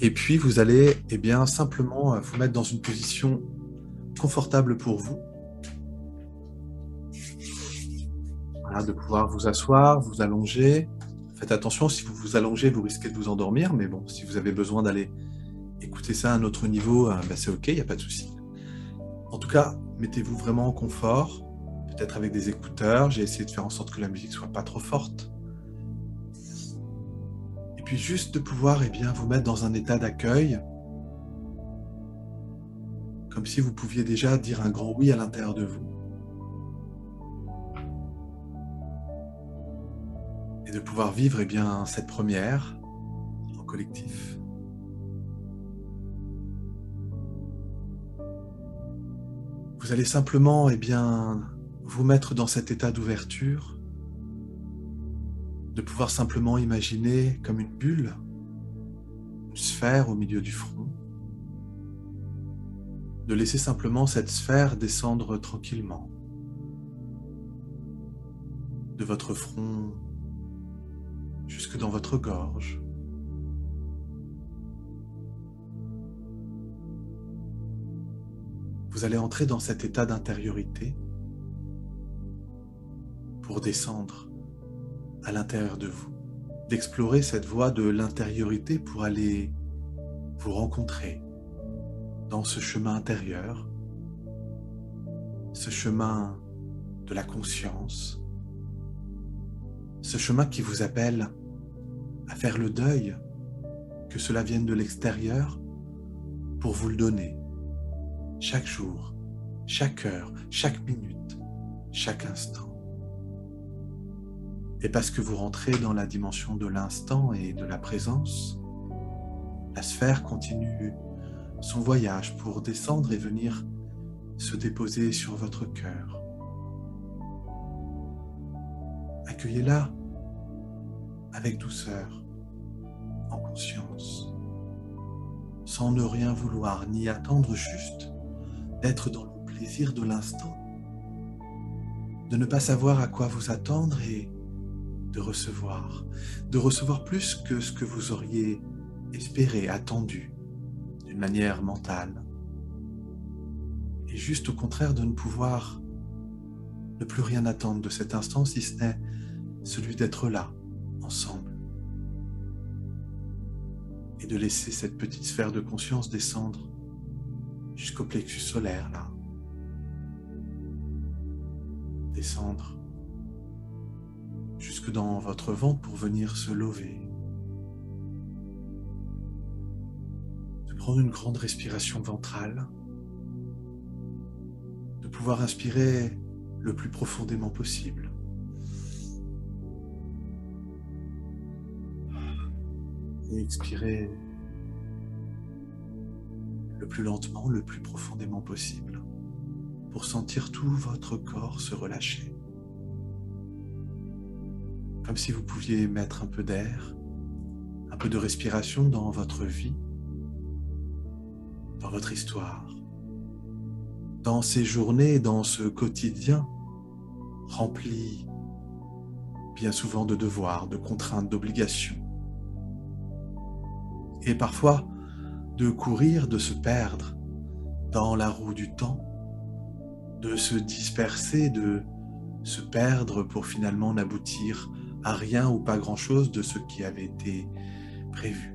Et puis, vous allez simplement vous mettre dans une position confortable pour vous. Voilà, de pouvoir vous asseoir, vous allonger. Faites attention, si vous vous allongez, vous risquez de vous endormir. Mais bon, si vous avez besoin d'aller écouter ça à un autre niveau, c'est OK, il n'y a pas de souci. En tout cas, mettez-vous vraiment en confort, peut-être avec des écouteurs. J'ai essayé de faire en sorte que la musique soit pas trop forte. Et puis juste de pouvoir vous mettre dans un état d'accueil, comme si vous pouviez déjà dire un grand oui à l'intérieur de vous. Et de pouvoir vivre cette première en collectif. Vous allez simplement vous mettre dans cet état d'ouverture, de pouvoir simplement imaginer comme une bulle, une sphère au milieu du front, de laisser simplement cette sphère descendre tranquillement de votre front jusque dans votre gorge. Vous allez entrer dans cet état d'intériorité pour descendre à l'intérieur de vous, d'explorer cette voie de l'intériorité pour aller vous rencontrer dans ce chemin intérieur, ce chemin de la conscience, ce chemin qui vous appelle à faire le deuil, que cela vienne de l'extérieur, pour vous le donner, chaque jour, chaque heure, chaque minute, chaque instant. Et parce que vous rentrez dans la dimension de l'instant et de la présence, la sphère continue son voyage pour descendre et venir se déposer sur votre cœur. Accueillez-la avec douceur, en conscience, sans ne rien vouloir ni attendre, juste d'être dans le plaisir de l'instant, de ne pas savoir à quoi vous attendre et de recevoir plus que ce que vous auriez espéré, attendu, d'une manière mentale, et juste au contraire de ne pouvoir ne plus rien attendre de cet instant, si ce n'est celui d'être là, ensemble, et de laisser cette petite sphère de conscience descendre jusqu'au plexus solaire, là, descendre jusque dans votre ventre pour venir se lever. De prendre une grande respiration ventrale, de pouvoir inspirer le plus profondément possible. Et expirer le plus lentement, le plus profondément possible, pour sentir tout votre corps se relâcher. Comme si vous pouviez mettre un peu d'air, un peu de respiration dans votre vie, dans votre histoire, dans ces journées, dans ce quotidien rempli bien souvent de devoirs, de contraintes, d'obligations. Et parfois de courir, de se perdre dans la roue du temps, de se disperser, de se perdre pour finalement n'aboutir à rien ou pas grand-chose de ce qui avait été prévu.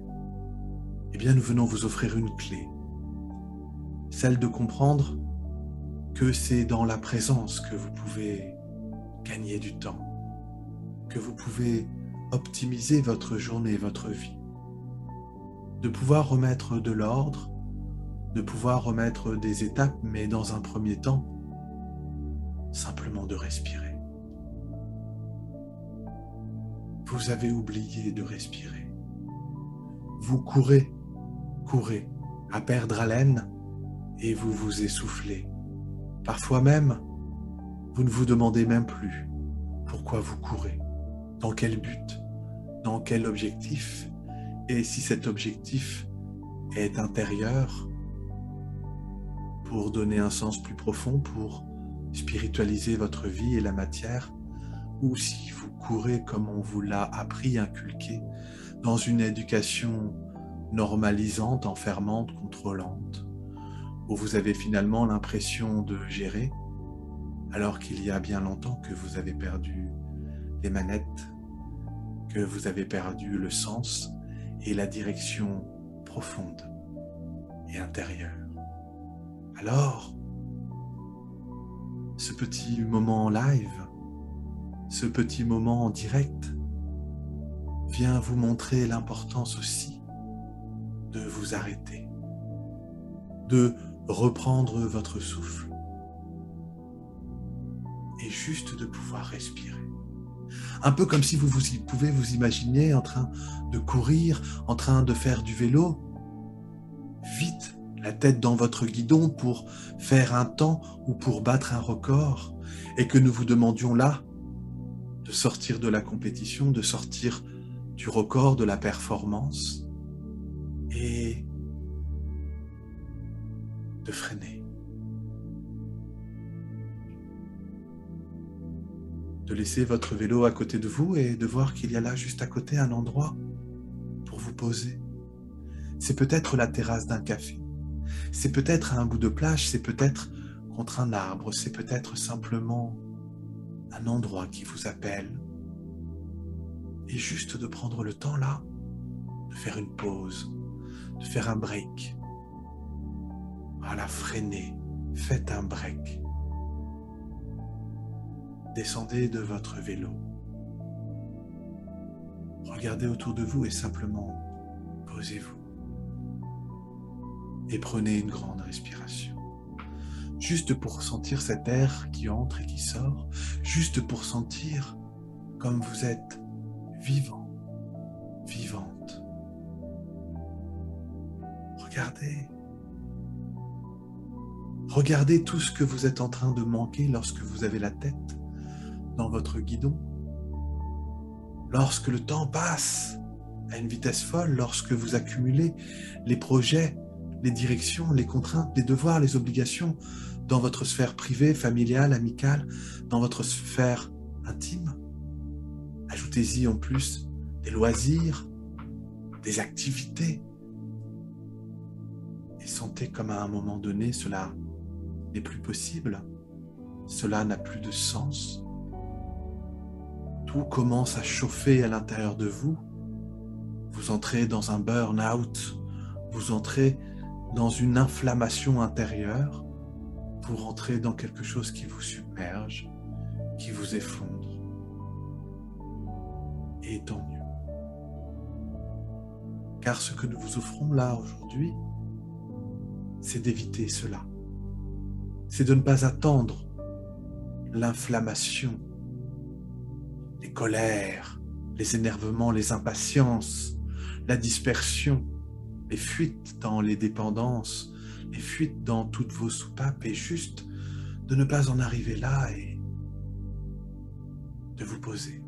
Eh bien, nous venons vous offrir une clé, celle de comprendre que c'est dans la présence que vous pouvez gagner du temps, que vous pouvez optimiser votre journée, votre vie, de pouvoir remettre de l'ordre, de pouvoir remettre des étapes, mais dans un premier temps, simplement de respirer. Vous avez oublié de respirer. Vous courez à perdre haleine et vous vous essoufflez. Parfois même, vous ne vous demandez même plus pourquoi vous courez, dans quel but, dans quel objectif, et si cet objectif est intérieur, pour donner un sens plus profond, pour spiritualiser votre vie et la matière, ou si vous courez comme on vous l'a appris, inculqué, dans une éducation normalisante, enfermante, contrôlante, où vous avez finalement l'impression de gérer, alors qu'il y a bien longtemps que vous avez perdu les manettes, que vous avez perdu le sens et la direction profonde et intérieure. Alors, ce petit moment en live, ce petit moment en direct, vient vous montrer l'importance aussi de vous arrêter, de reprendre votre souffle et juste de pouvoir respirer. Un peu comme si vous pouvez vous imaginer en train de courir, en train de faire du vélo, vite, la tête dans votre guidon pour faire un temps ou pour battre un record, et que nous vous demandions là de sortir de la compétition, de sortir du record, de la performance, et de freiner. De laisser votre vélo à côté de vous et de voir qu'il y a là juste à côté un endroit pour vous poser. C'est peut-être la terrasse d'un café, c'est peut-être un bout de plage, c'est peut-être contre un arbre, c'est peut-être simplement un endroit qui vous appelle. Et juste de prendre le temps là, de faire une pause, de faire un break. Voilà, freinez, faites un break. Descendez de votre vélo. Regardez autour de vous et simplement posez-vous. Et prenez une grande respiration. Juste pour sentir cet air qui entre et qui sort, juste pour sentir comme vous êtes vivant, vivante. Regardez tout ce que vous êtes en train de manquer lorsque vous avez la tête dans votre guidon. Lorsque le temps passe à une vitesse folle, lorsque vous accumulez les projets, les directions, les contraintes, les devoirs, les obligations dans votre sphère privée, familiale, amicale, dans votre sphère intime. Ajoutez-y en plus des loisirs, des activités. Et sentez comme à un moment donné, cela n'est plus possible, cela n'a plus de sens. Tout commence à chauffer à l'intérieur de vous. Vous entrez dans un burn-out, vous entrez dans une inflammation intérieure, vous rentrez dans quelque chose qui vous submerge, qui vous effondre. Et tant mieux. Car ce que nous vous offrons là aujourd'hui, c'est d'éviter cela. C'est de ne pas attendre l'inflammation, les colères, les énervements, les impatiences, la dispersion, les fuites dans les dépendances, les fuites dans toutes vos soupapes, et juste de ne pas en arriver là et de vous poser,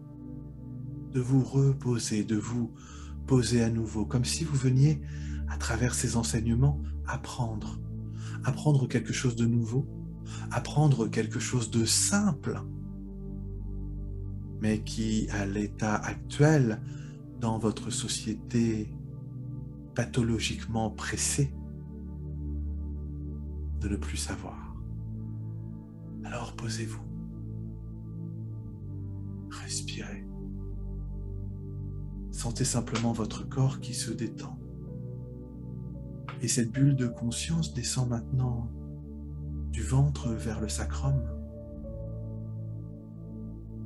de vous reposer, de vous poser à nouveau, comme si vous veniez, à travers ces enseignements, apprendre quelque chose de nouveau, apprendre quelque chose de simple, mais qui, à l'état actuel, dans votre société pathologiquement pressée, de ne plus savoir. Alors posez-vous, respirez, sentez simplement votre corps qui se détend. Et cette bulle de conscience descend maintenant du ventre vers le sacrum,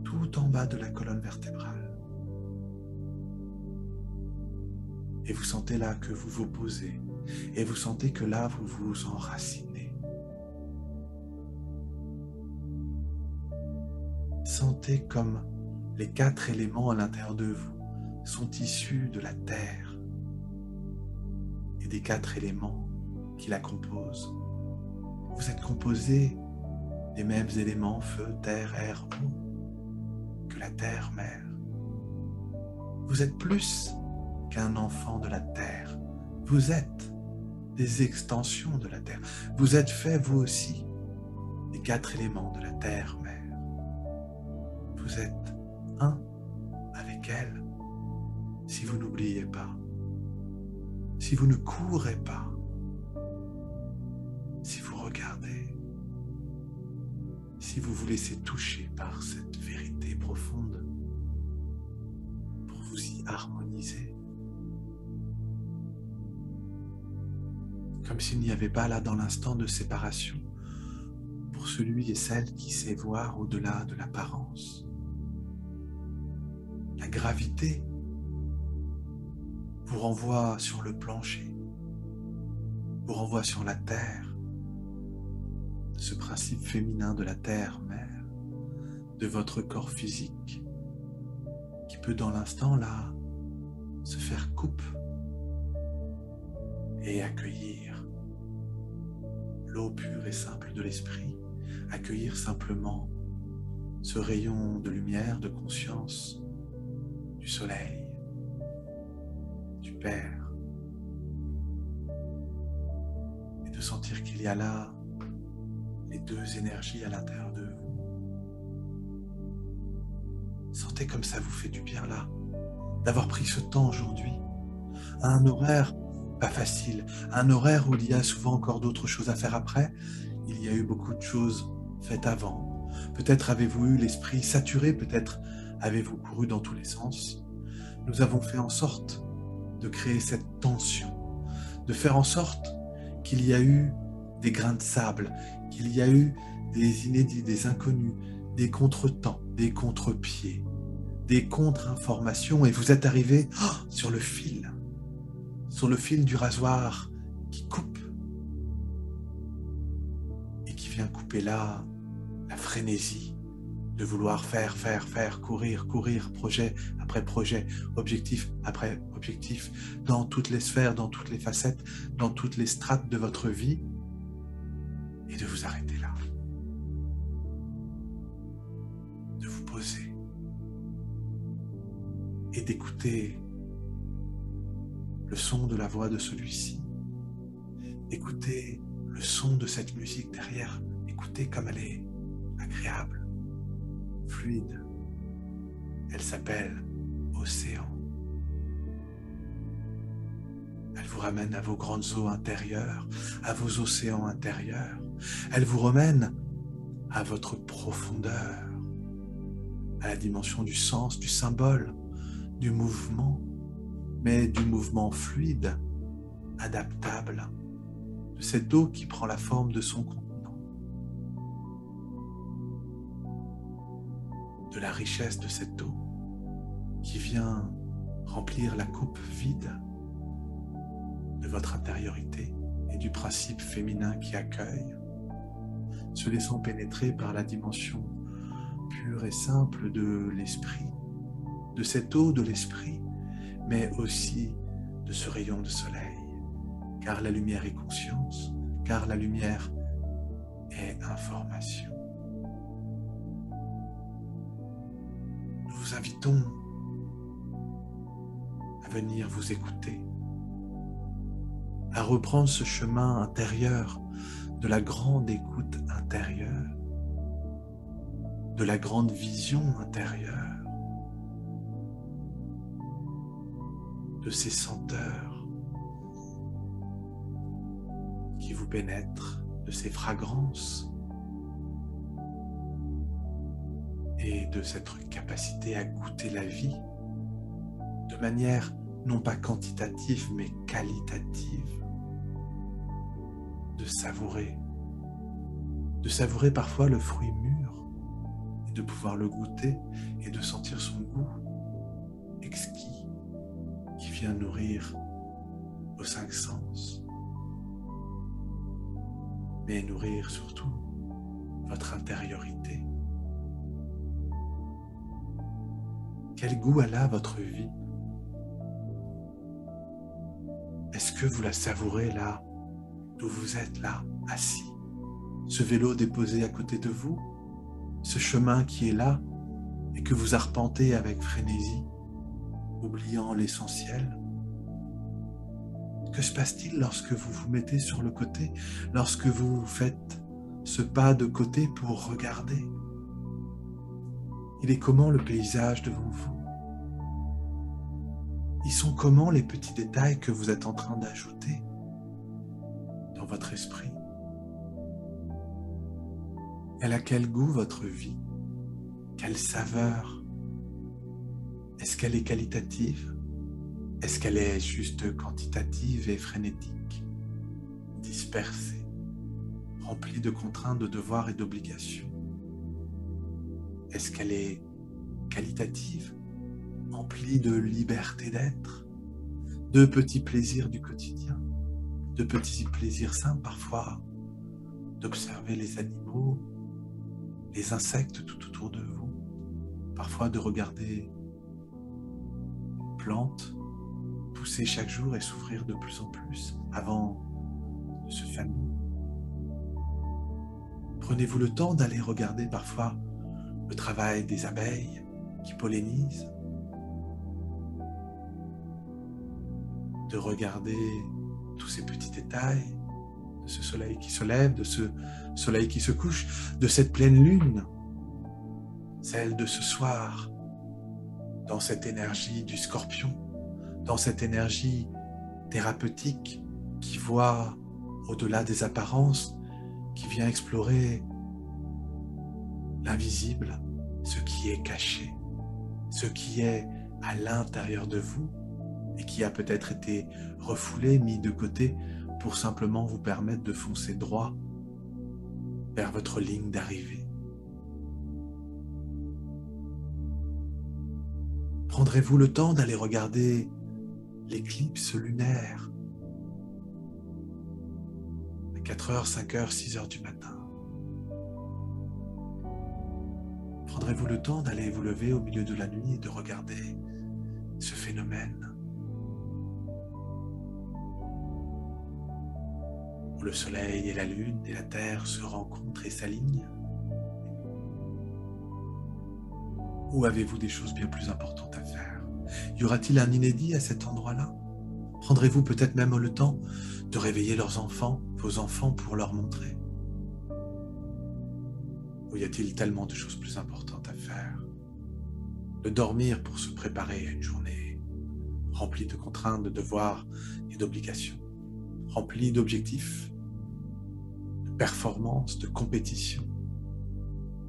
tout en bas de la colonne vertébrale. Et vous sentez là que vous vous posez, et vous sentez que là vous vous enracinez. Sentez comme les 4 éléments à l'intérieur de vous sont issus de la terre et des 4 éléments qui la composent. Vous êtes composé des mêmes éléments, feu, terre, air, eau, que la terre-mère. Vous êtes plus qu'un enfant de la terre. Vous êtes des extensions de la terre. Vous êtes fait, vous aussi, des 4 éléments de la terre-mère. Vous êtes un avec elle, si vous n'oubliez pas. Si si vous ne courez pas, si vous regardez, si vous vous laissez toucher par cette vérité profonde pour vous y harmoniser, comme s'il n'y avait pas là dans l'instant de séparation pour celui et celle qui sait voir au-delà de l'apparence. La gravité vous renvoie sur le plancher, vous renvoie sur la terre, ce principe féminin de la terre-mère, de votre corps physique, qui peut dans l'instant là se faire coupe et accueillir l'eau pure et simple de l'esprit, accueillir simplement ce rayon de lumière, de conscience, du soleil, du Père, et de sentir qu'il y a là les deux énergies à l'intérieur de vous. Sentez comme ça vous fait du bien là, d'avoir pris ce temps aujourd'hui, à un horaire pas facile, un horaire où il y a souvent encore d'autres choses à faire après. Il y a eu beaucoup de choses faites avant. Peut-être avez-vous eu l'esprit saturé, peut-être avez-vous couru dans tous les sens. Nous avons fait en sorte de créer cette tension, de faire en sorte qu'il y a eu des grains de sable, qu'il y a eu des inédits, des inconnus, des contretemps, des contre-pieds, des contre-informations, et vous êtes arrivé sur le fil du rasoir qui coupe et qui vient couper là la frénésie de vouloir faire, courir, projet après projet, objectif après objectif, dans toutes les sphères, dans toutes les facettes, dans toutes les strates de votre vie, et de vous arrêter là, de vous poser et d'écouter le son de la voix de celui-ci, écoutez le son de cette musique derrière, écoutez comme elle est agréable, fluide. Elle s'appelle Océan. Elle vous ramène à vos grandes eaux intérieures, à vos océans intérieurs. Elle vous ramène à votre profondeur, à la dimension du sens, du symbole, du mouvement, mais du mouvement fluide, adaptable, de cette eau qui prend la forme de son contenant, de la richesse de cette eau qui vient remplir la coupe vide de votre intériorité et du principe féminin qui accueille, se laissant pénétrer par la dimension pure et simple de l'esprit, de cette eau de l'esprit, mais aussi de ce rayon de soleil, car la lumière est conscience, car la lumière est information. Nous vous invitons à venir vous écouter, à reprendre ce chemin intérieur de la grande écoute intérieure, de la grande vision intérieure, de ces senteurs qui vous pénètrent, de ces fragrances et de cette capacité à goûter la vie de manière non pas quantitative mais qualitative, de savourer parfois le fruit mûr et de pouvoir le goûter et de sentir son goût exquis qui vient nourrir vos 5 sens, mais nourrir surtout votre intériorité. Quel goût a là votre vie? Est-ce que vous la savourez là, d'où vous êtes là, assis? Ce vélo déposé à côté de vous, ce chemin qui est là et que vous arpentez avec frénésie, oubliant l'essentiel. Que se passe-t-il lorsque vous vous mettez sur le côté, lorsque vous faites ce pas de côté pour regarder? Il est comment le paysage devant vous? Ils sont comment les petits détails que vous êtes en train d'ajouter dans votre esprit? Elle a quel goût votre vie? Quelle saveur? Est-ce qu'elle est qualitative? Est-ce qu'elle est juste quantitative et frénétique, dispersée, remplie de contraintes, de devoirs et d'obligations? Est-ce qu'elle est qualitative, remplie de liberté d'être, de petits plaisirs du quotidien, de petits plaisirs simples parfois, d'observer les animaux, les insectes tout autour de vous, parfois de regarder une plante pousser chaque jour et s'ouvrir de plus en plus avant de se faner. Prenez-vous le temps d'aller regarder parfois le travail des abeilles qui pollinisent, de regarder tous ces petits détails, de ce soleil qui se lève, de ce soleil qui se couche, de cette pleine lune, celle de ce soir, dans cette énergie du scorpion, dans cette énergie thérapeutique qui voit au-delà des apparences, qui vient explorer l'invisible, ce qui est caché, ce qui est à l'intérieur de vous et qui a peut-être été refoulé, mis de côté pour simplement vous permettre de foncer droit vers votre ligne d'arrivée. Prendrez-vous le temps d'aller regarder l'éclipse lunaire à 4h, 5h, 6h du matin? Prendrez-vous le temps d'aller vous lever au milieu de la nuit et de regarder ce phénomène où le soleil et la lune et la terre se rencontrent et s'alignent? Ou avez-vous des choses bien plus importantes à faire? Y aura-t-il un inédit à cet endroit-là? Prendrez-vous peut-être même le temps de réveiller leurs enfants, vos enfants, pour leur montrer? Ou y a-t-il tellement de choses plus importantes à faire? De dormir pour se préparer à une journée remplie de contraintes, de devoirs et d'obligations, remplie d'objectifs, de performances, de compétition,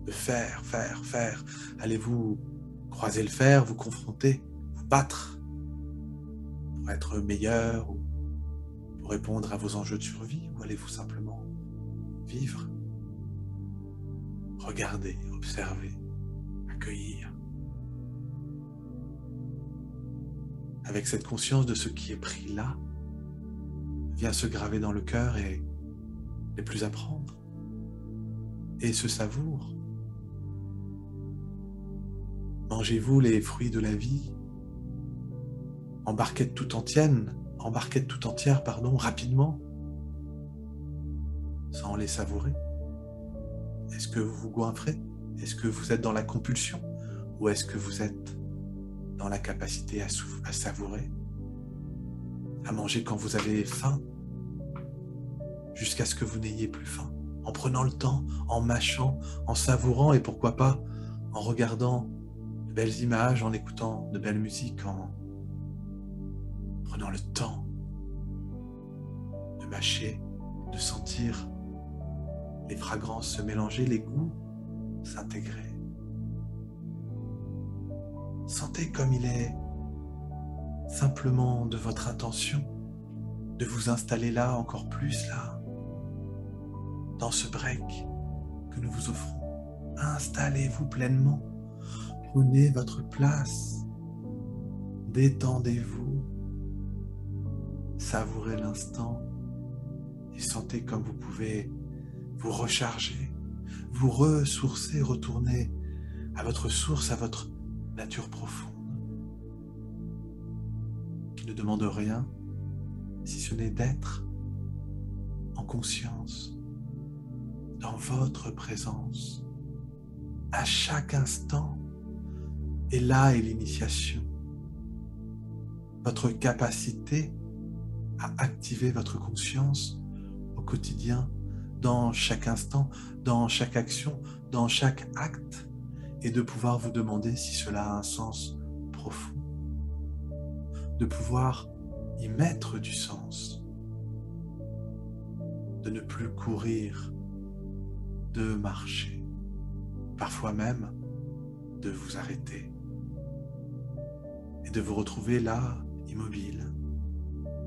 de faire. Allez-vous croiser le fer, vous confronter, vous battre pour être meilleur ou pour répondre à vos enjeux de survie, ou allez-vous simplement vivre, regarder, observer, accueillir, avec cette conscience de ce qui est pris là, vient se graver dans le cœur et n'est plus à prendre, et se savoure. Mangez-vous les fruits de la vie en barquette tout entière, rapidement, sans les savourer? Est-ce que vous vous goinfrez? Est-ce que vous êtes dans la compulsion? Ou est-ce que vous êtes dans la capacité à savourer, à manger quand vous avez faim, jusqu'à ce que vous n'ayez plus faim, en prenant le temps, en mâchant, en savourant et pourquoi pas en regardant de belles images, en écoutant de belles musiques, en prenant le temps de mâcher, de sentir les fragrances se mélanger, les goûts s'intégrer. Sentez comme il est simplement de votre intention de vous installer là, encore plus là, dans ce break que nous vous offrons. Installez-vous pleinement, prenez votre place, détendez-vous, savourez l'instant et sentez comme vous pouvez vous recharger, vous ressourcer, retourner à votre source, à votre nature profonde, qui ne demande rien, si ce n'est d'être en conscience, dans votre présence, à chaque instant. Et là est l'initiation, votre capacité à activer votre conscience au quotidien, dans chaque instant, dans chaque action, dans chaque acte, et de pouvoir vous demander si cela a un sens profond, de pouvoir y mettre du sens, de ne plus courir, de marcher, parfois même de vous arrêter et de vous retrouver là, immobile,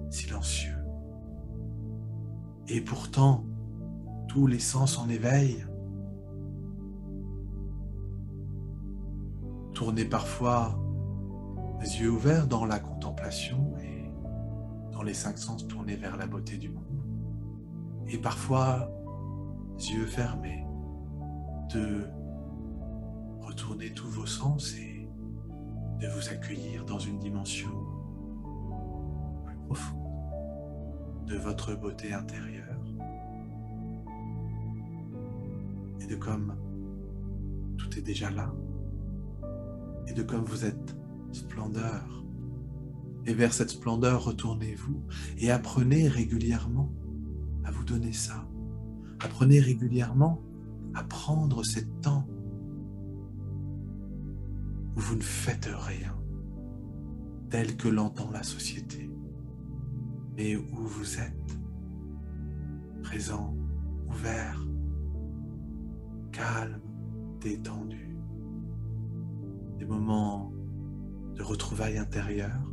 silencieux. Et pourtant, tous les sens en éveil, tournez parfois les yeux ouverts dans la contemplation et dans les 5 sens tournés vers la beauté du monde. Et parfois, les yeux fermés, de retourner tous vos sens et de vous accueillir dans une dimension plus profonde de votre beauté intérieure. Et de comme tout est déjà là, et de comme vous êtes splendeur. Et vers cette splendeur, retournez-vous et apprenez régulièrement à vous donner ça. Apprenez régulièrement à prendre ce temps où vous ne faites rien, tel que l'entend la société, mais où vous êtes présent, ouvert, calme, détendu. Des moments de retrouvailles intérieures,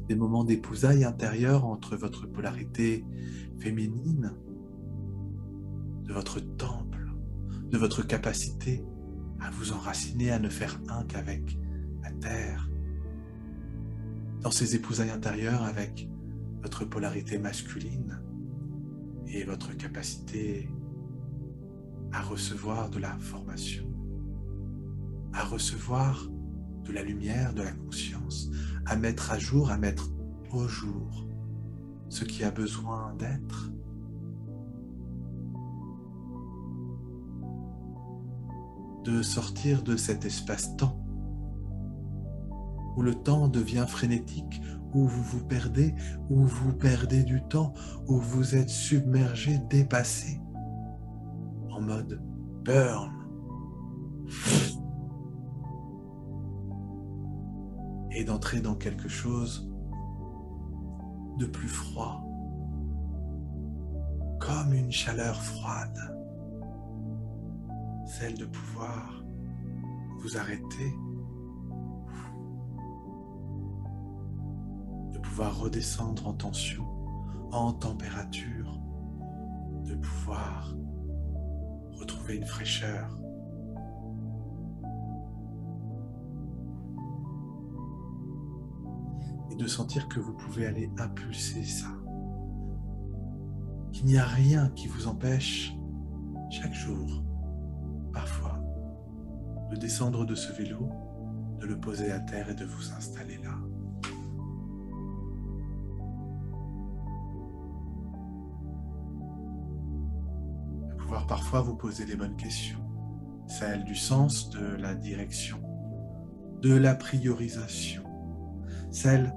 des moments d'épousailles intérieures entre votre polarité féminine, de votre temple, de votre capacité à vous enraciner, à ne faire un qu'avec la terre. Dans ces épousailles intérieures avec votre polarité masculine et votre capacité à recevoir de la formation, à recevoir de la lumière, de la conscience, à mettre à jour, à mettre au jour ce qui a besoin d'être. De sortir de cet espace-temps où le temps devient frénétique, où vous vous perdez, où vous perdez du temps, où vous êtes submergé, dépassé, en mode burn. Et d'entrer dans quelque chose de plus froid, comme une chaleur froide, celle de pouvoir vous arrêter, de pouvoir redescendre en tension, en température, de pouvoir retrouver une fraîcheur. Et de sentir que vous pouvez aller impulser ça. Qu'il n'y a rien qui vous empêche, chaque jour, parfois, de descendre de ce vélo, de le poser à terre et de vous installer là. De pouvoir parfois vous poser les bonnes questions, celles du sens, de la direction, de la priorisation, celles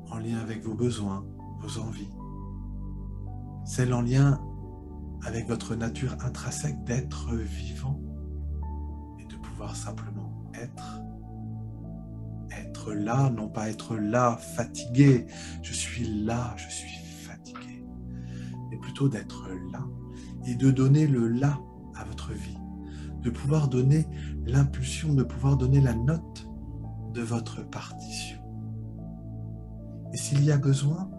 en lien avec vos besoins, vos envies, celles en lien avec votre nature intrinsèque d'être vivant et de pouvoir simplement être là, non pas être là, fatigué, je suis là, je suis fatigué, mais plutôt d'être là et de donner le là à votre vie, de pouvoir donner l'impulsion, de pouvoir donner la note de votre partition. Et s'il y a besoin,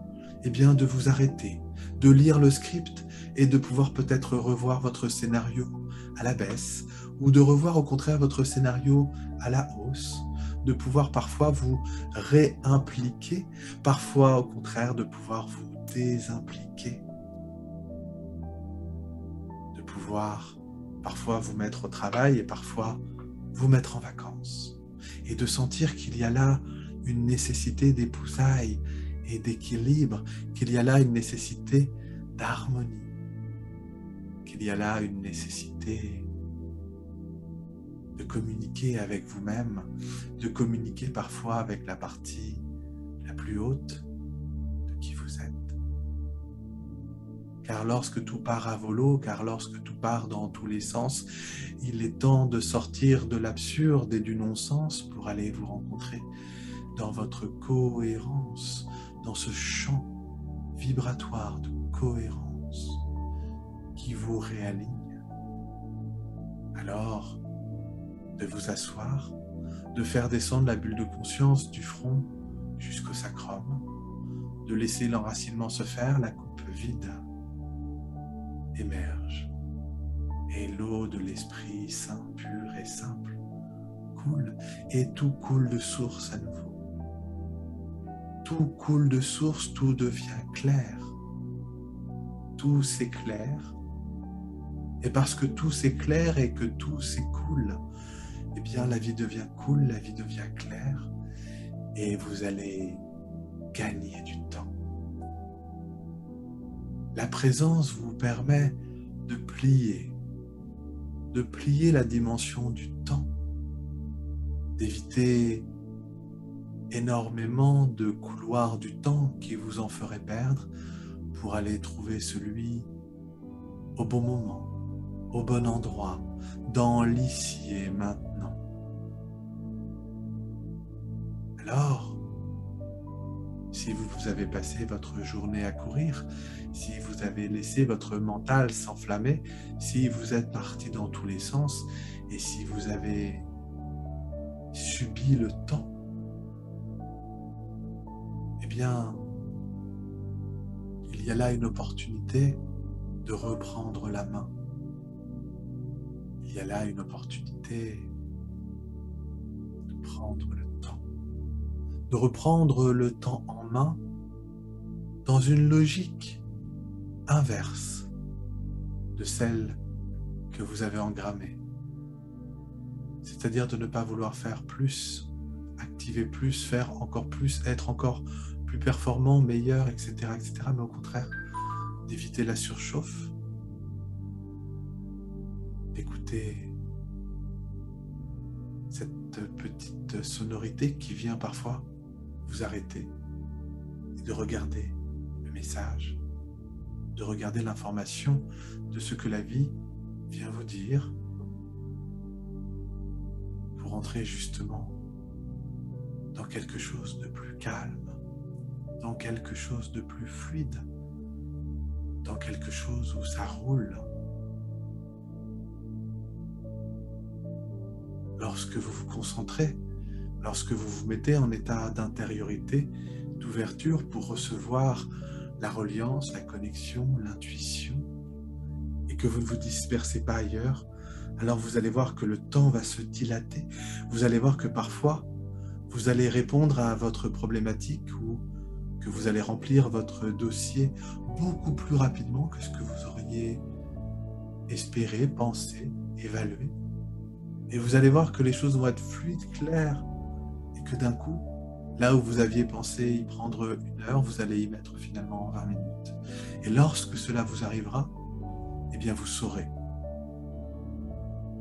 eh bien de vous arrêter, de lire le script et de pouvoir peut-être revoir votre scénario à la baisse ou de revoir au contraire votre scénario à la hausse, de pouvoir parfois vous réimpliquer, parfois au contraire de pouvoir vous désimpliquer, de pouvoir parfois vous mettre au travail et parfois vous mettre en vacances et de sentir qu'il y a là une nécessité d'épousailles et d'équilibre, qu'il y a là une nécessité d'harmonie, qu'il y a là une nécessité de communiquer avec vous-même, de communiquer parfois avec la partie la plus haute de qui vous êtes. Car lorsque tout part à volo, car lorsque tout part dans tous les sens, il est temps de sortir de l'absurde et du non-sens pour aller vous rencontrer dans votre cohérence, dans ce champ vibratoire de cohérence qui vous réaligne. Alors, de vous asseoir, de faire descendre la bulle de conscience du front jusqu'au sacrum, de laisser l'enracinement se faire, la coupe vide émerge. Et l'eau de l'Esprit Saint, pur et simple, coule, et tout coule de source à nouveau. Tout coule de source, tout devient clair. Tout s'éclaire. Et parce que tout s'éclaire et que tout s'écoule, eh bien la vie devient cool, la vie devient claire, et vous allez gagner du temps. La présence vous permet de plier la dimension du temps, d'éviter énormément de couloirs du temps qui vous en feraient perdre pour aller trouver celui au bon moment, au bon endroit, dans l'ici et maintenant. Alors, si vous avez passé votre journée à courir, si vous avez laissé votre mental s'enflammer, si vous êtes parti dans tous les sens et si vous avez subi le temps, eh bien, il y a là une opportunité de reprendre la main. Il y a là une opportunité de prendre le temps, de reprendre le temps en main dans une logique inverse de celle que vous avez engrammée. C'est-à-dire de ne pas vouloir faire plus, activer plus, faire encore plus, être encore plus performant, meilleur, etc., mais au contraire, d'éviter la surchauffe, d'écouter cette petite sonorité qui vient parfois vous arrêter et de regarder le message, de regarder l'information de ce que la vie vient vous dire pour entrer justement dans quelque chose de plus calme, dans quelque chose de plus fluide, dans quelque chose où ça roule. Lorsque vous vous concentrez, lorsque vous vous mettez en état d'intériorité, d'ouverture pour recevoir la reliance, la connexion, l'intuition, et que vous ne vous dispersez pas ailleurs, alors vous allez voir que le temps va se dilater. Vous allez voir que parfois, vous allez répondre à votre problématique ou que vous allez remplir votre dossier beaucoup plus rapidement que ce que vous auriez espéré, pensé, évalué. Et vous allez voir que les choses vont être fluides, claires, et que d'un coup, là où vous aviez pensé y prendre 1 heure, vous allez y mettre finalement 20 minutes. Et lorsque cela vous arrivera, eh bien vous saurez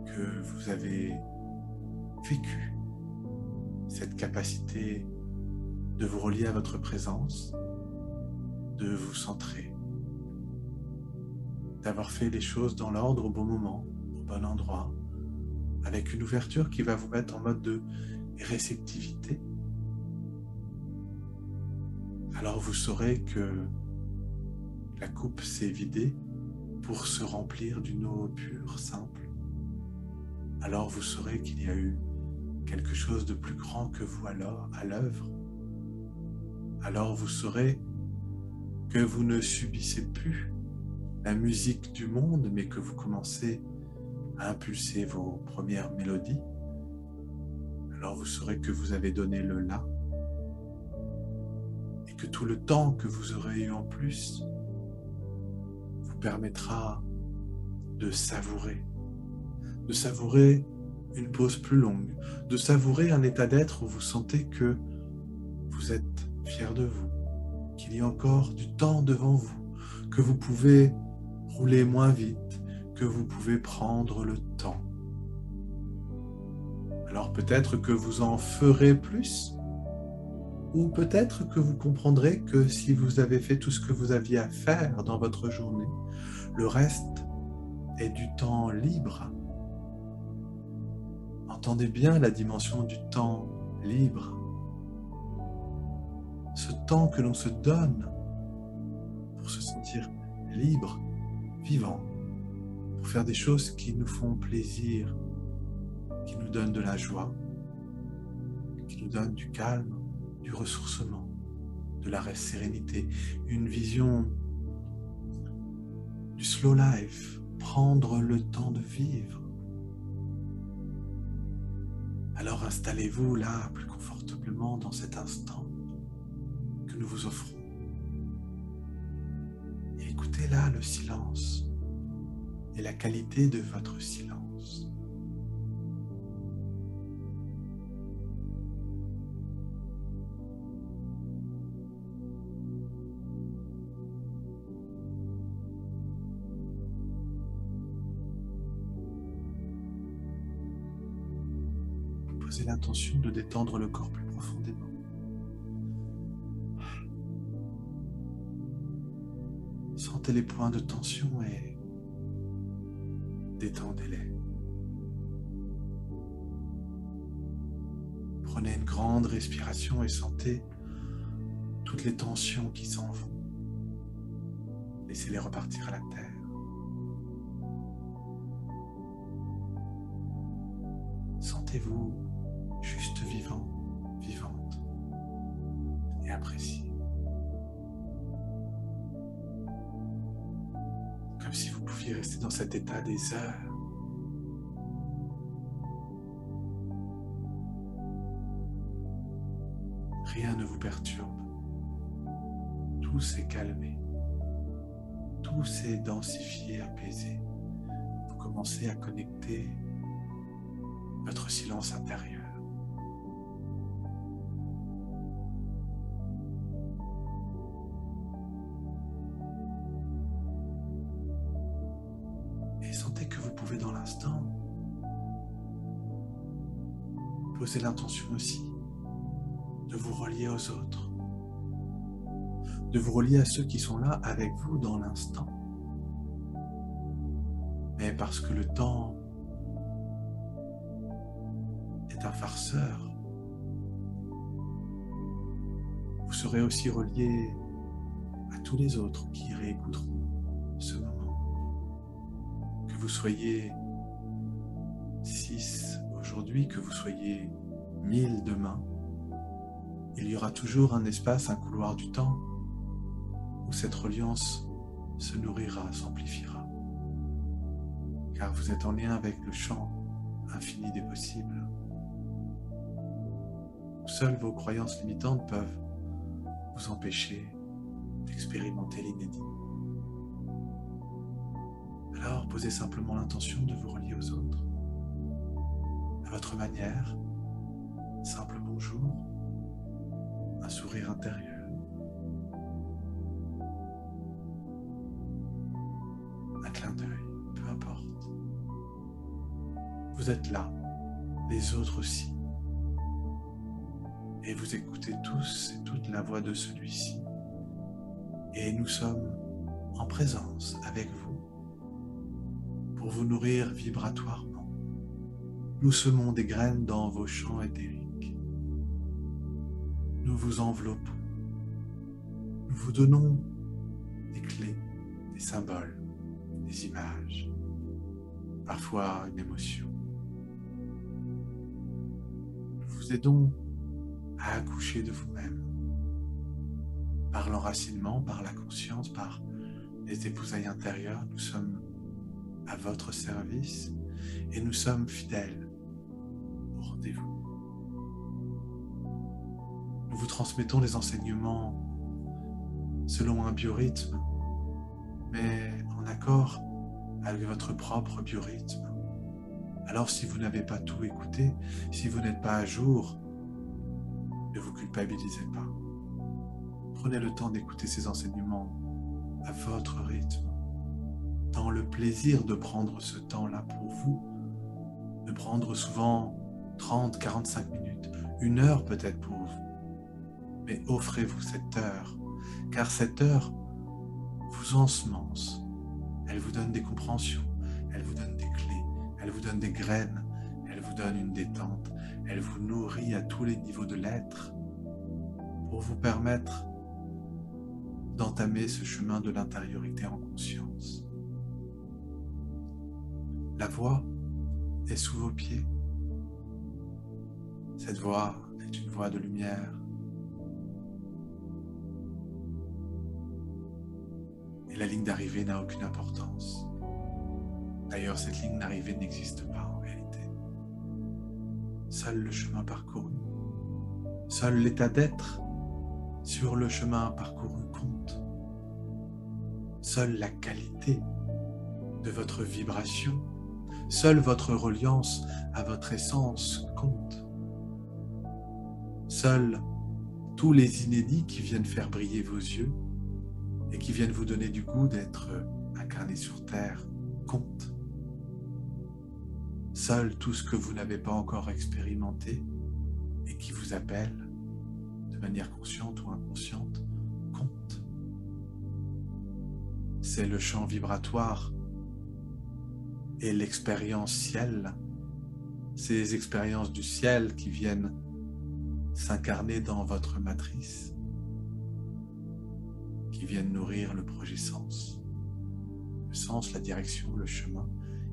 que vous avez vécu cette capacité de vous relier à votre présence, de vous centrer, d'avoir fait les choses dans l'ordre au bon moment, au bon endroit, avec une ouverture qui va vous mettre en mode de réceptivité. Alors vous saurez que la coupe s'est vidée pour se remplir d'une eau pure, simple. Alors vous saurez qu'il y a eu quelque chose de plus grand que vous alors à l'œuvre. Alors vous saurez que vous ne subissez plus la musique du monde, mais que vous commencez à impulser vos premières mélodies. Alors vous saurez que vous avez donné le là, et que tout le temps que vous aurez eu en plus vous permettra de savourer une pause plus longue, de savourer un état d'être où vous sentez que vous êtes fier de vous, qu'il y a encore du temps devant vous, que vous pouvez rouler moins vite, que vous pouvez prendre le temps. Alors peut-être que vous en ferez plus, ou peut-être que vous comprendrez que si vous avez fait tout ce que vous aviez à faire dans votre journée, le reste est du temps libre. Entendez bien la dimension du temps libre. ce temps que l'on se donne pour se sentir libre, vivant, pour faire des choses qui nous font plaisir, qui nous donnent de la joie, qui nous donnent du calme, du ressourcement, de la sérénité, une vision du slow life, prendre le temps de vivre. Alors installez-vous là plus confortablement dans cet instant que nous vous offrons. Et écoutez là le silence et la qualité de votre silence. Posez l'intention de détendre le corps plus profondément. Sentez les points de tension et détendez-les. Prenez une grande respiration et sentez toutes les tensions qui s'en vont. Laissez-les repartir à la terre. Sentez-vous juste vivant, vivante et apprécié. Comme si vous pouviez rester dans cet état des heures. Rien ne vous perturbe. Tout s'est calmé. Tout s'est densifié, apaisé. Vous commencez à connecter votre silence intérieur. Et sentez que vous pouvez dans l'instant poser l'intention aussi de vous relier aux autres, de vous relier à ceux qui sont là avec vous dans l'instant. Mais parce que le temps est un farceur, vous serez aussi relié à tous les autres qui réécouteront ce moment. Que vous soyez 6 aujourd'hui, que vous soyez 1000 demain, il y aura toujours un espace, un couloir du temps où cette reliance se nourrira, s'amplifiera. Car vous êtes en lien avec le champ infini des possibles. Seules vos croyances limitantes peuvent vous empêcher d'expérimenter l'inédit. Alors, posez simplement l'intention de vous relier aux autres. À votre manière, simple bonjour, un sourire intérieur, un clin d'œil, peu importe. Vous êtes là, les autres aussi. Et vous écoutez tous et toute la voix de celui-ci. Et nous sommes en présence avec vous pour vous nourrir vibratoirement. Nous semons des graines dans vos champs éthériques. Nous vous enveloppons. Nous vous donnons des clés, des symboles, des images, parfois une émotion. Nous vous aidons à accoucher de vous-même, par l'enracinement, par la conscience, par les épousailles intérieures. Nous sommes à votre service et nous sommes fidèles au rendez-vous. Nous vous transmettons les enseignements selon un biorhythme, mais en accord avec votre propre biorhythme. Alors si vous n'avez pas tout écouté, si vous n'êtes pas à jour, ne vous culpabilisez pas. Prenez le temps d'écouter ces enseignements à votre rythme, dans le plaisir de prendre ce temps-là pour vous, de prendre souvent 30, 45 minutes, 1 heure peut-être pour vous. Mais offrez-vous cette heure, car cette heure vous ensemence. Elle vous donne des compréhensions, elle vous donne des clés, elle vous donne des graines, elle vous donne une détente, elle vous nourrit à tous les niveaux de l'être pour vous permettre d'entamer ce chemin de l'intériorité en conscience. La voie est sous vos pieds. Cette voie est une voie de lumière. Et la ligne d'arrivée n'a aucune importance. D'ailleurs, cette ligne d'arrivée n'existe pas en réalité. Seul le chemin parcouru, seul l'état d'être sur le chemin parcouru compte. Seule la qualité de votre vibration, seule votre reliance à votre essence compte. Seuls tous les inédits qui viennent faire briller vos yeux et qui viennent vous donner du goût d'être incarné sur Terre comptent. Seul tout ce que vous n'avez pas encore expérimenté et qui vous appelle de manière consciente ou inconsciente compte. C'est le champ vibratoire et l'expérience ciel, ces expériences du ciel qui viennent s'incarner dans votre matrice, qui viennent nourrir le projet sens. Le sens, la direction, le chemin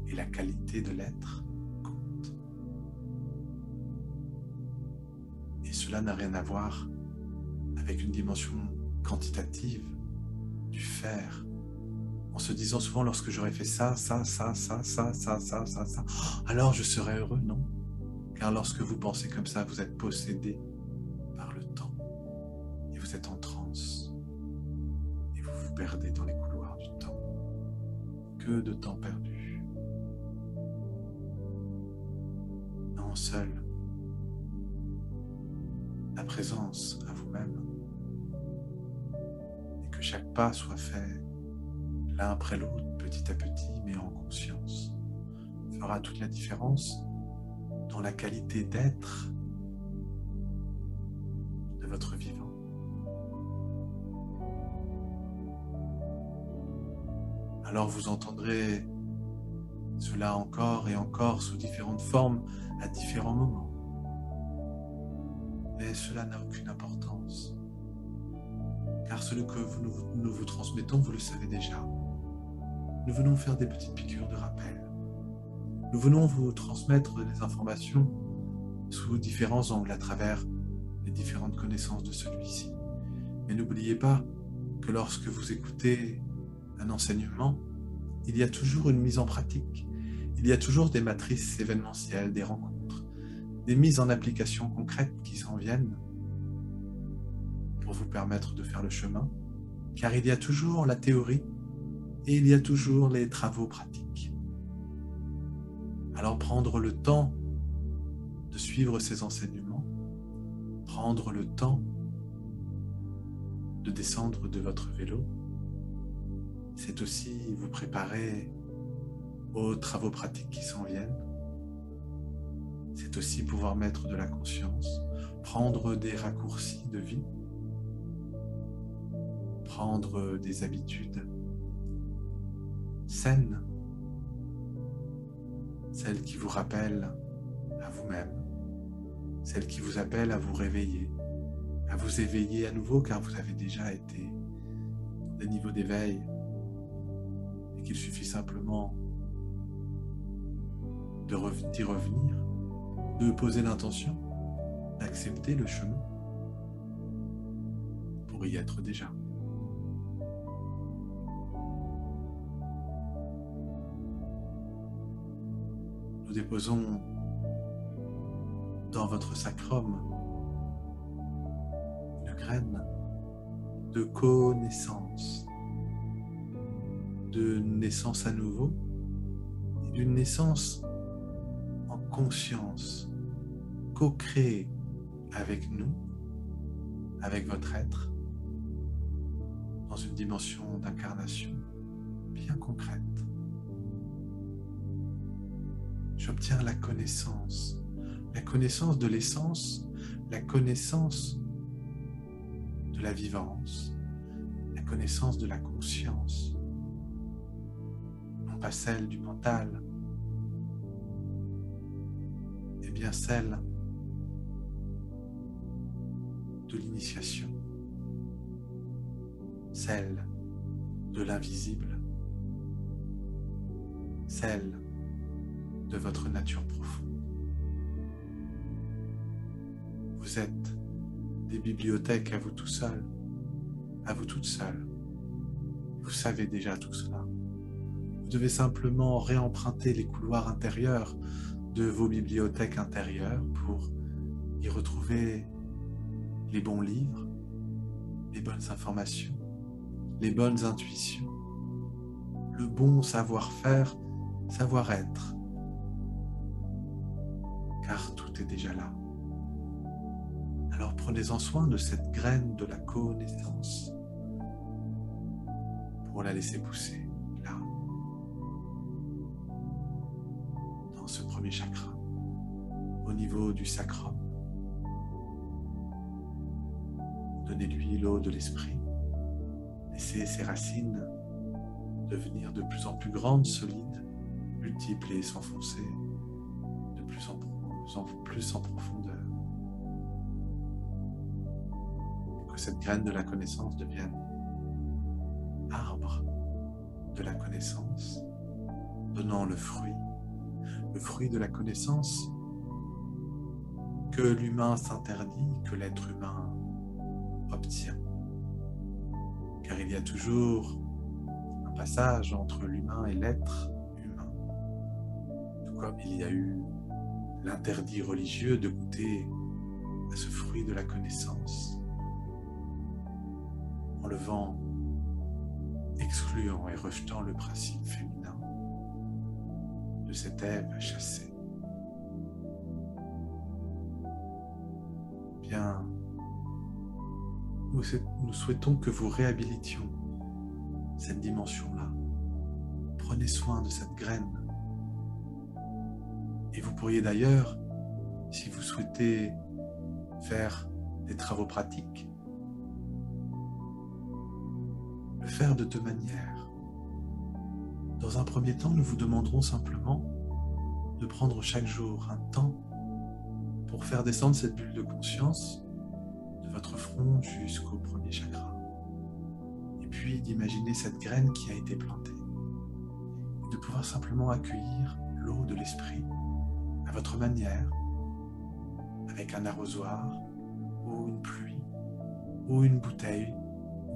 et la qualité de l'être comptent. Et cela n'a rien à voir avec une dimension quantitative du faire, en se disant souvent lorsque j'aurais fait ça, alors je serai heureux, non? Car lorsque vous pensez comme ça, vous êtes possédé par le temps et vous êtes en transe et vous vous perdez dans les couloirs du temps. Que de temps perdu. Non, seul la présence à vous-même et que chaque pas soit fait l'un après l'autre, petit à petit, mais en conscience, fera toute la différence dans la qualité d'être de votre vivant. Alors vous entendrez cela encore et encore sous différentes formes à différents moments. Mais cela n'a aucune importance, car ce que nous vous transmettons, vous le savez déjà. Nous venons faire des petites piqûres de rappel. Nous venons vous transmettre des informations sous différents angles à travers les différentes connaissances de celui-ci. Mais n'oubliez pas que lorsque vous écoutez un enseignement, il y a toujours une mise en pratique. Il y a toujours des matrices événementielles, des rencontres, des mises en application concrètes qui s'en viennent pour vous permettre de faire le chemin, car il y a toujours la théorie et il y a toujours les travaux pratiques. Alors prendre le temps de suivre ces enseignements, prendre le temps de descendre de votre vélo, c'est aussi vous préparer aux travaux pratiques qui s'en viennent. C'est aussi pouvoir mettre de la conscience, prendre des raccourcis de vie, prendre des habitudes saines, celles qui vous rappellent à vous-même, celles qui vous appellent à vous réveiller, à vous éveiller à nouveau, car vous avez déjà été dans des niveaux d'éveil et qu'il suffit simplement d'y revenir, de poser l'intention, d'accepter le chemin pour y être déjà. Nous déposons dans votre sacrum une graine de connaissance, de naissance à nouveau, et d'une naissance en conscience, co-créée avec nous, avec votre être, dans une dimension d'incarnation bien concrète. J'obtiens la connaissance de l'essence, la connaissance de la vivance, la connaissance de la conscience, non pas celle du mental, mais bien celle de l'initiation, celle de l'invisible, celle de votre nature profonde. Vous êtes des bibliothèques à vous tout seul, à vous toute seule. Vous savez déjà tout cela. Vous devez simplement réemprunter les couloirs intérieurs de vos bibliothèques intérieures pour y retrouver les bons livres, les bonnes informations, les bonnes intuitions, le bon savoir-faire, savoir-être, car tout est déjà là. Alors prenez-en soin de cette graine de la connaissance pour la laisser pousser là, dans ce premier chakra, au niveau du sacrum. Donnez-lui l'eau de l'esprit. Laissez ses racines devenir de plus en plus grandes, solides, multiples et s'enfoncer de plus en plus en profondeur. Que cette graine de la connaissance devienne arbre de la connaissance, donnant le fruit de la connaissance que l'humain s'interdit, que l'être humain obtient. Car il y a toujours un passage entre l'humain et l'être humain. Tout comme il y a eu l'interdit religieux de goûter à ce fruit de la connaissance, enlevant, excluant et rejetant le principe féminin de cette Ève chassée. Bien, nous souhaitons que vous réhabilitions cette dimension-là. Prenez soin de cette graine. Et vous pourriez d'ailleurs, si vous souhaitez faire des travaux pratiques, le faire de deux manières. Dans un premier temps, nous vous demanderons simplement de prendre chaque jour un temps pour faire descendre cette bulle de conscience de votre front jusqu'au premier chakra. Et puis d'imaginer cette graine qui a été plantée. Et de pouvoir simplement accueillir l'eau de l'esprit à votre manière, avec un arrosoir, ou une pluie, ou une bouteille,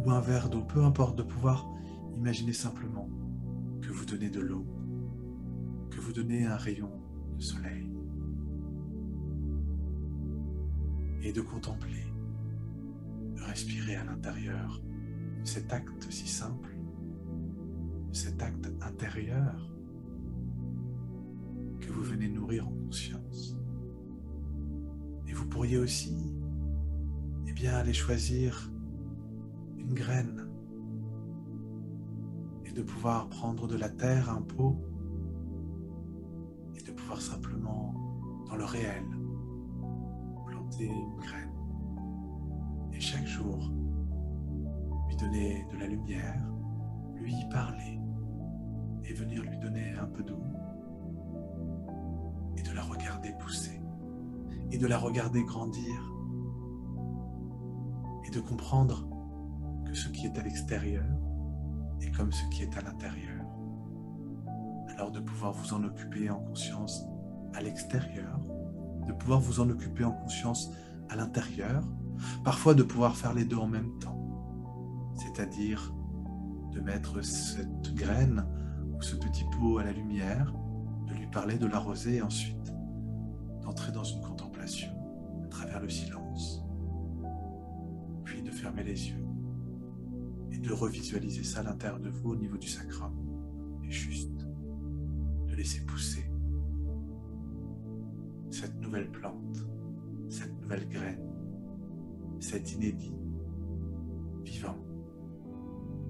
ou un verre d'eau, peu importe, de pouvoir imaginer simplement que vous donnez de l'eau, que vous donnez un rayon de soleil, et de contempler, de respirer à l'intérieur de cet acte si simple, de cet acte intérieur que vous venez nourrir en conscience. Et vous pourriez aussi, aller choisir une graine et de pouvoir prendre de la terre, un pot, et de pouvoir simplement, dans le réel, planter une graine. Et chaque jour, lui donner de la lumière, lui y parler, et venir lui donner un peu d'eau, et de la regarder pousser, et de la regarder grandir, et de comprendre que ce qui est à l'extérieur est comme ce qui est à l'intérieur. Alors de pouvoir vous en occuper en conscience à l'extérieur, de pouvoir vous en occuper en conscience à l'intérieur, parfois de pouvoir faire les deux en même temps, c'est-à-dire de mettre cette graine ou ce petit pot à la lumière, de lui parler, de l'arroser et ensuite d'entrer dans une contemplation à travers le silence, puis de fermer les yeux et de revisualiser ça à l'intérieur de vous au niveau du sacrum et juste de laisser pousser cette nouvelle plante, cette nouvelle graine, cet inédit vivant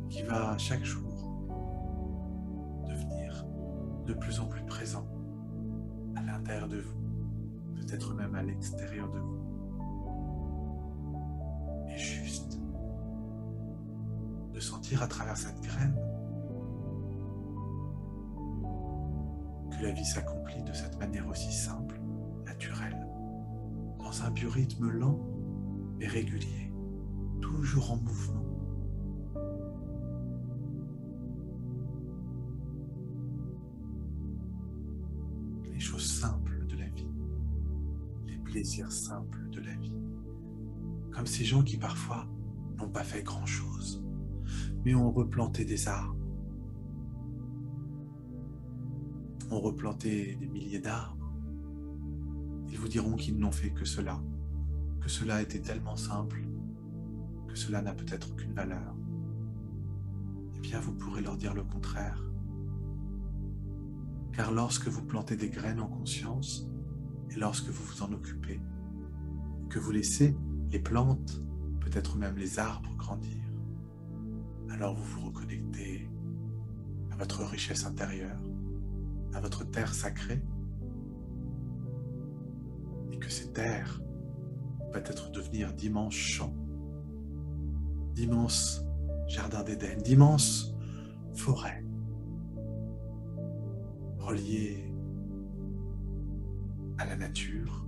qui va chaque jour devenir de plus en plus présent à l'intérieur de vous, peut-être même à l'extérieur de vous. Et juste de sentir à travers cette graine que la vie s'accomplit de cette manière aussi simple, naturelle, dans un biorhythme lent mais régulier, toujours en mouvement. Les choses simples de la vie, les plaisirs simples de la vie, comme ces gens qui parfois n'ont pas fait grand-chose, mais ont replanté des arbres, ont replanté des milliers d'arbres. Ils vous diront qu'ils n'ont fait que cela était tellement simple, que cela n'a peut-être aucune valeur. Eh bien, vous pourrez leur dire le contraire. Car lorsque vous plantez des graines en conscience, et lorsque vous vous en occupez, que vous laissez les plantes, peut-être même les arbres grandir, alors vous vous reconnectez à votre richesse intérieure, à votre terre sacrée, et que ces terres peut-être devenir d'immenses champs, d'immenses jardins d'Éden, d'immenses forêts, reliées à la nature,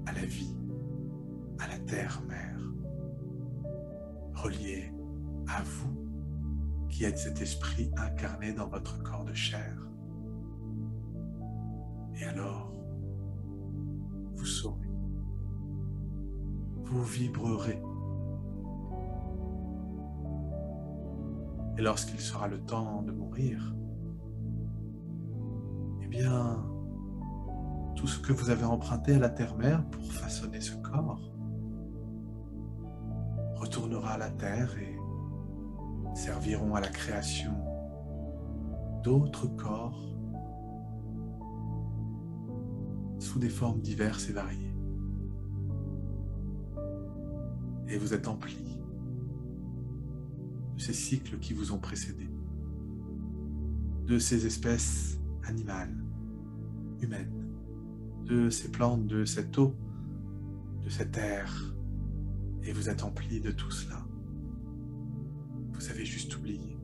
à la vie, à la terre-mère, reliées à vous qui êtes cet esprit incarné dans votre corps de chair. Et alors, vous saurez, vous vibrerez. Et lorsqu'il sera le temps de mourir, eh bien, tout ce que vous avez emprunté à la terre-mère pour façonner ce corps retournera à la terre et serviront à la création d'autres corps sous des formes diverses et variées. Et vous êtes emplis de ces cycles qui vous ont précédés, de ces espèces animales, humaines, de ces plantes, de cette eau, de cet air, et vous êtes emplis de tout cela. Vous avez juste oublié.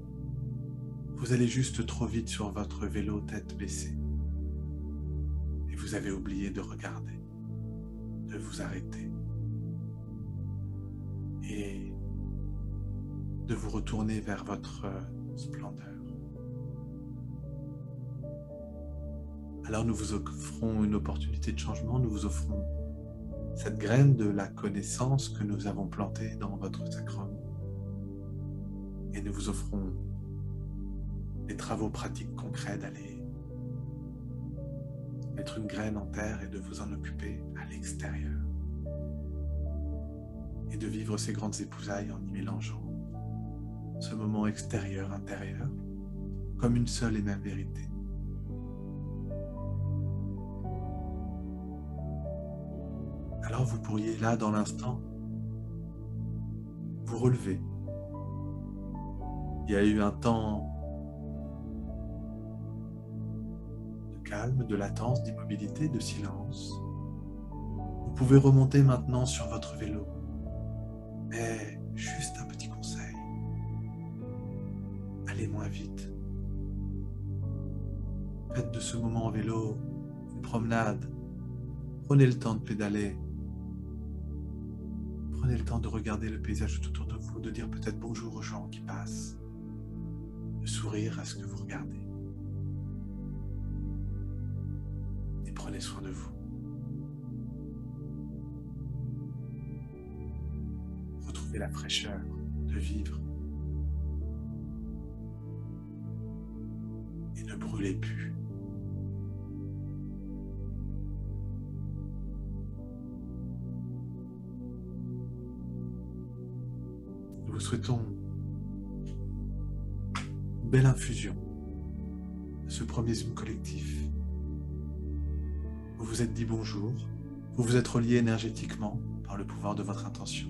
Vous allez juste trop vite sur votre vélo tête baissée. Et vous avez oublié de regarder, de vous arrêter. Et de vous retourner vers votre splendeur. Alors nous vous offrons une opportunité de changement, nous vous offrons cette graine de la connaissance que nous avons plantée dans votre sacrum. Et nous vous offrons des travaux pratiques concrets d'aller mettre une graine en terre et de vous en occuper à l'extérieur. Et de vivre ces grandes épousailles en y mélangeant ce moment extérieur-intérieur comme une seule et même vérité. Alors vous pourriez là dans l'instant vous relever. Il y a eu un temps de calme, de latence, d'immobilité, de silence. Vous pouvez remonter maintenant sur votre vélo. Mais juste un petit conseil, allez moins vite. Faites de ce moment en vélo une promenade. Prenez le temps de pédaler. Prenez le temps de regarder le paysage tout autour de vous, de dire peut-être bonjour aux gens qui passent, de sourire à ce que vous regardez. Et prenez soin de vous. Retrouvez la fraîcheur de vivre. Et ne brûlez plus. Nous vous souhaitons une belle infusion de ce premier Zoom collectif. Vous vous êtes dit bonjour, vous vous êtes relié énergétiquement par le pouvoir de votre intention.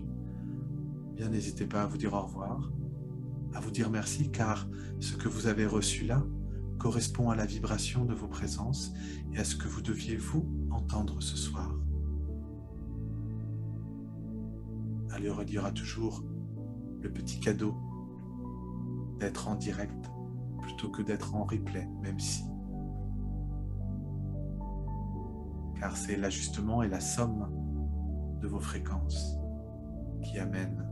Bien, n'hésitez pas à vous dire au revoir, à vous dire merci, car ce que vous avez reçu là correspond à la vibration de vos présences et à ce que vous deviez vous entendre ce soir. Alors il y aura toujours le petit cadeau d'être en direct plutôt que d'être en replay, même si. Car c'est l'ajustement et la somme de vos fréquences qui amène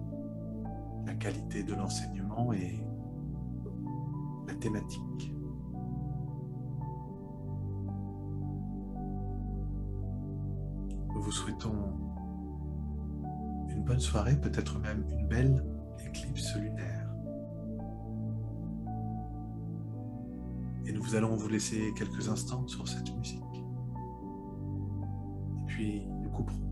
la qualité de l'enseignement et la thématique. Nous vous souhaitons une bonne soirée, peut-être même une belle éclipse lunaire. Et nous allons vous laisser quelques instants sur cette musique. Et puis nous couperons.